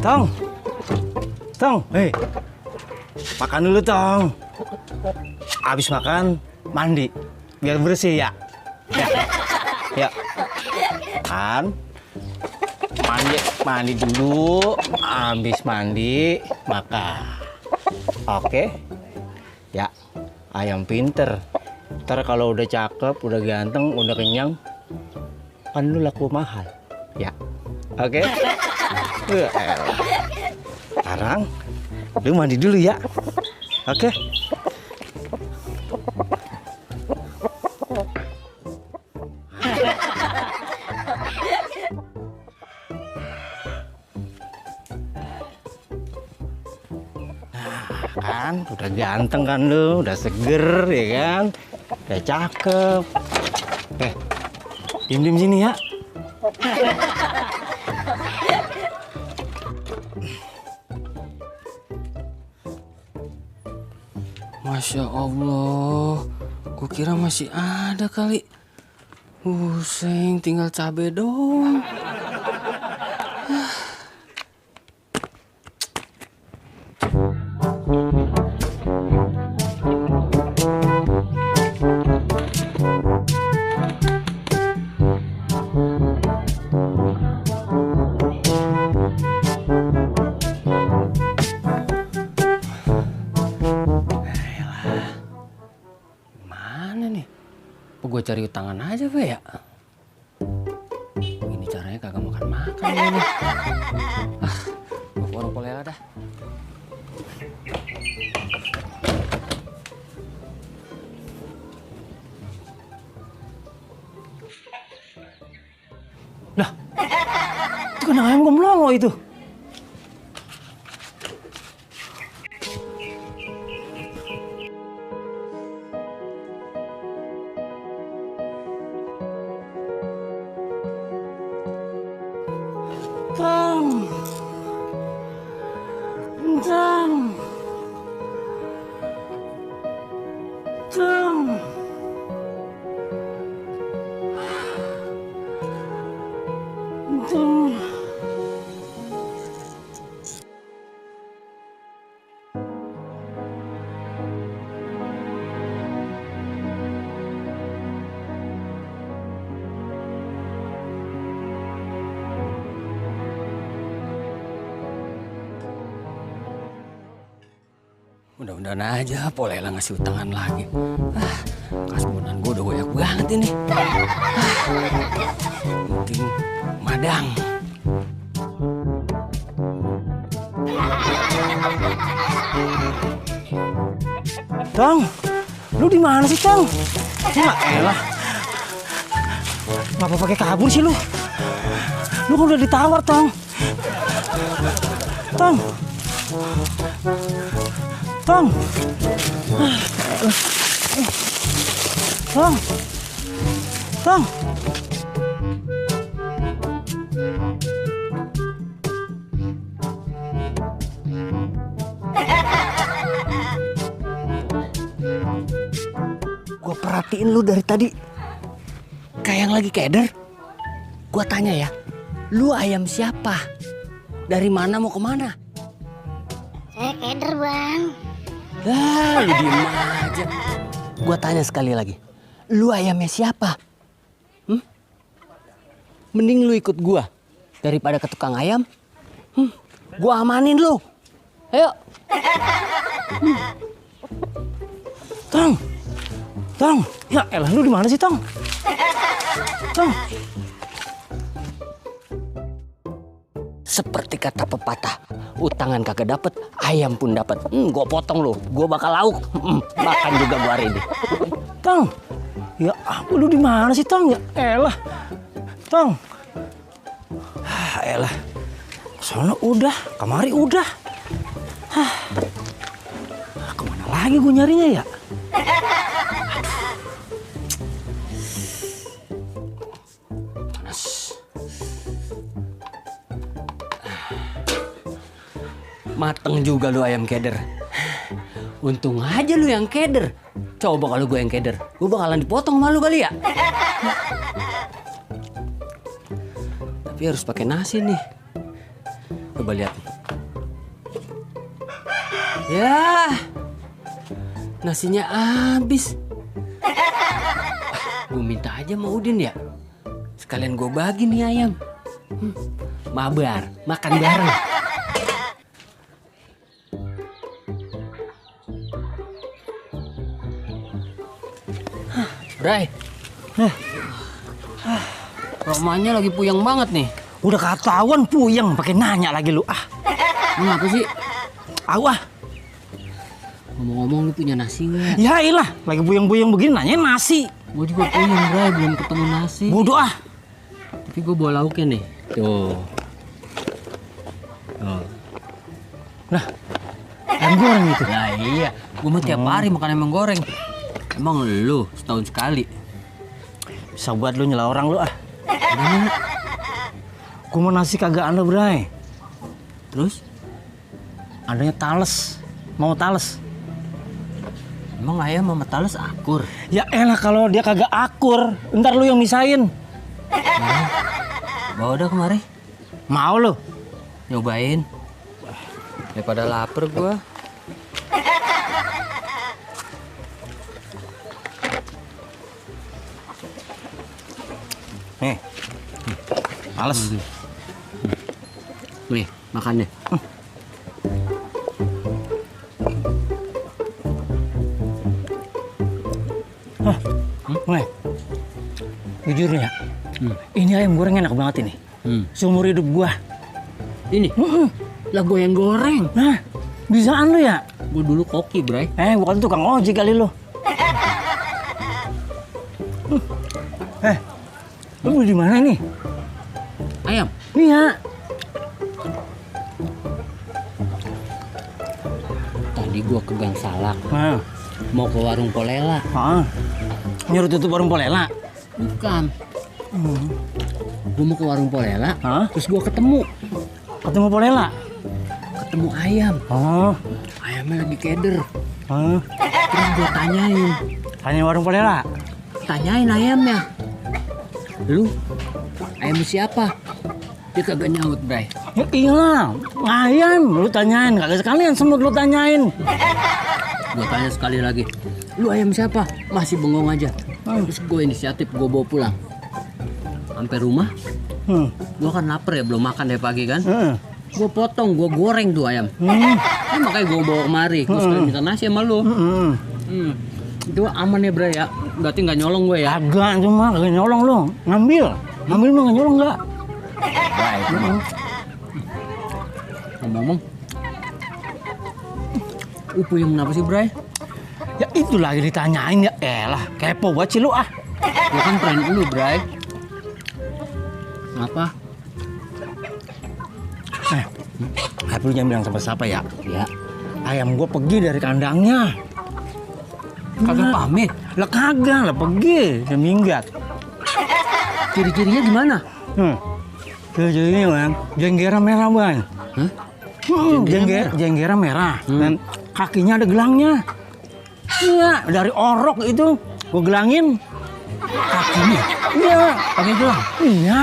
Tong, Tong, makan dulu Tong. Abis makan mandi, biar bersih ya. Ya, kan? Mandi dulu. Abis mandi makan. Oke? Ya, ayam pinter. Ntar kalau udah cakep, udah ganteng, udah kenyang, kan lu laku mahal. Ya, oke? Sekarang lu mandi dulu ya. Oke? Kan udah ganteng kan lu, udah seger ya kan, udah cakep. Diem sini ya. Masya Allah, gua kira masih ada kali. Pusing, tinggal cabe doang. Gue cari utangan aja Pak ya. Ini caranya kagak makan ini. Gue warung Polela dah. Lah, itu kan ayam gemblongo itu. Tong, Tong, Tong. Tong. Mudah-mudahan aja Polela ngasih utangan lagi. Kasbonan gue udah goyak banget ini. Penting madang. Tong, lu di mana sih Tong? Ya elah, ngapa pakai kabur sih lu? Lu kan udah ditawar Tong. Tong, Tong, Tong, Tong. Gue perhatiin lu dari tadi kayak yang lagi keder. Gue tanya ya, lu ayam siapa? Dari mana mau kemana? Saya keder bang. Lah, lu diem aja. Gue tanya sekali lagi, lu ayamnya siapa? Mending lu ikut gue daripada ke tukang ayam. Gue amanin lu. Ayo. Tong, Tong, ya elah lu di mana sih Tong? Tong. Seperti kata pepatah, utangan kagak dapet, ayam pun dapet. Gue potong lu, gue bakal lauk. Makan juga gua hari ini. Tong, ya ampun lu di mana sih Tong? Ya elah, Tong. Elah, soalnya udah, kemari udah. Kemana lagi gue nyarinya ya? Mateng juga lu ayam keder. Untung aja lu yang keder. Coba kalau gue yang keder, gue bakalan dipotong sama lu kali ya. Tapi harus pakai nasi nih. Coba lihat. Ya, nasinya habis. Gue minta aja sama Udin ya. Sekalian gue bagi nih ayam. Mabar, makan bareng. Bray, Romanya lagi puyeng banget nih. Udah ketahuan puyeng, pakai nanya lagi lu. Kenapa sih? Awah. Ngomong-ngomong lu punya nasi nggak? Ya ilah, lagi puyeng-puyeng begini nanya nasi. Gue juga puyeng, Bray, belum ketemu nasi. Bodoh ah. Tapi gue bawa lauknya nih. Tuh. Lah, ayam goreng itu. Nah iya, gue mah tiap hari makan ayam goreng. Emang lu setahun sekali? Bisa buat lu nyela orang lu ah. Gue mau nasi kagak ada, Bray. Terus? Adanya tales. Mau tales. Emang ayam sama tales akur? Ya elah kalau dia kagak akur, ntar lu yang misahin. Bawa dah kemari. Mau lu? Nyobain. Daripada lapar gua. Nih. Males. Nih, makan deh. Nih. Jujur nih ya. Ini ayam goreng enak banget ini. Seumur hidup gua. Ini? Lah gue yang goreng. Nah, bisaan lu ya? Gue dulu koki, Bray. Bukan tukang ojek kali lu. Lu di mana nih? Ayam? Iya. Tadi gue ke Gang Salak. Nah, Mau ke warung Polela. nyuruh tutup warung Polela. Bukan. Gue mau ke warung Polela. Hah? Terus gue ketemu Polela. ayam. Ayamnya lagi keder. Terus gue tanyain. Tanya warung Polela. Tanyain ayamnya. Lu ayam siapa? Dia kagak nyaut, Bray. Ya iya, ayam lu tanyain, kagak sekalian semut lu tanyain. Gue tanya sekali lagi. Lu ayam siapa? Masih bengong aja. Terus gue inisiatif, gue bawa pulang. Sampai rumah, gue kan lapar ya, belum makan dari pagi kan. Gue potong, gue goreng tuh ayam. Makanya gue bawa kemari. Gue sekali minta nasi sama lu. Itu aman ya, Bray ya. Berarti nggak nyolong gue ya. Agak cuma kagak nyolong lu, ngambil mah nggak nyolong nggak. Baik. Ngomong, puyeng kenapa sih, Bray? Ya itu lagi ditanyain ya, elah kepo buat sih lu ah. Gue kan friend lu, Bray. Kenapa? Tapi lu jangan bilang sama siapa ya. Ya, Ayam gua pergi dari kandangnya. kagak pamit. Lah kagak, lah pergi, seminggat. Ciri-cirinya gimana? Ciri-cirinya bang, jenggera merah bang. Hah? Jenggera Jenggera merah. Dan kakinya ada gelangnya. Iya, dari orok itu gua gelangin. Kakinya Iya, pakai gelang. iya.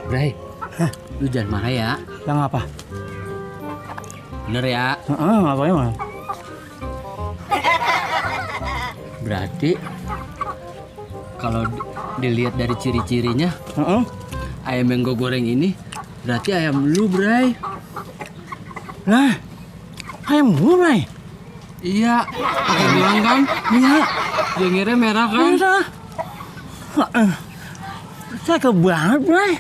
Bray, lu jangan marah ya. Yang apa? Bener ya. Ngapain bang? Berarti kalau dilihat dari ciri-cirinya, ayam yang gue goreng ini berarti ayam lu, Bray. Lah, ayam gua bray. Iya, pakai gelang kan? Iya. Jenggirnya merah kan? Merah. Saya kebanget bray.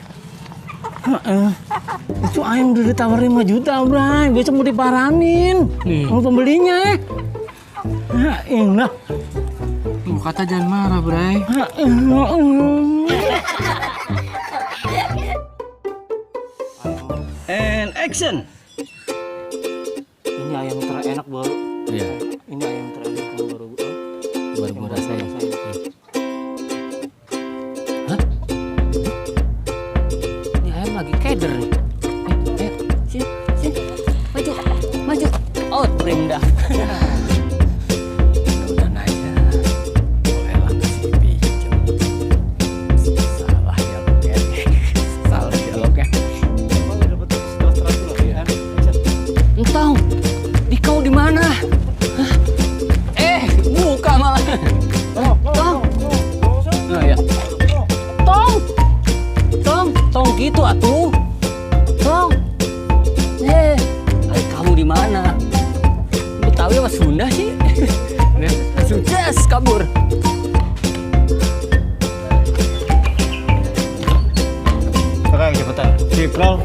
Itu ayam udah ditawarin 5 juta bray. Besok mau diparanin. Mau pembelinya. Ya indah. Lu kata jangan marah, Bray. And action. Ini ayam terenak baru. Iya, Ini ayam terenak yang baru. baru gue rasain. Hah? Ini ayam lagi keder nih. Ayo, sini, sini. kirim dah. Mudah-mudahan aja. Boleh lah kasih pinjam. Salah ya lo kan. Salah ya lo kan. Emang udah betul setelah lo ya? Entong, di kau di mana? Hah? Buka malah. Tong. Oh ya. Tong gitu atuh. Tong. Kamu di mana? Betawi apa Sunda sih? Langsung jas kabur. Sekarang cepetan. Sip, Lol.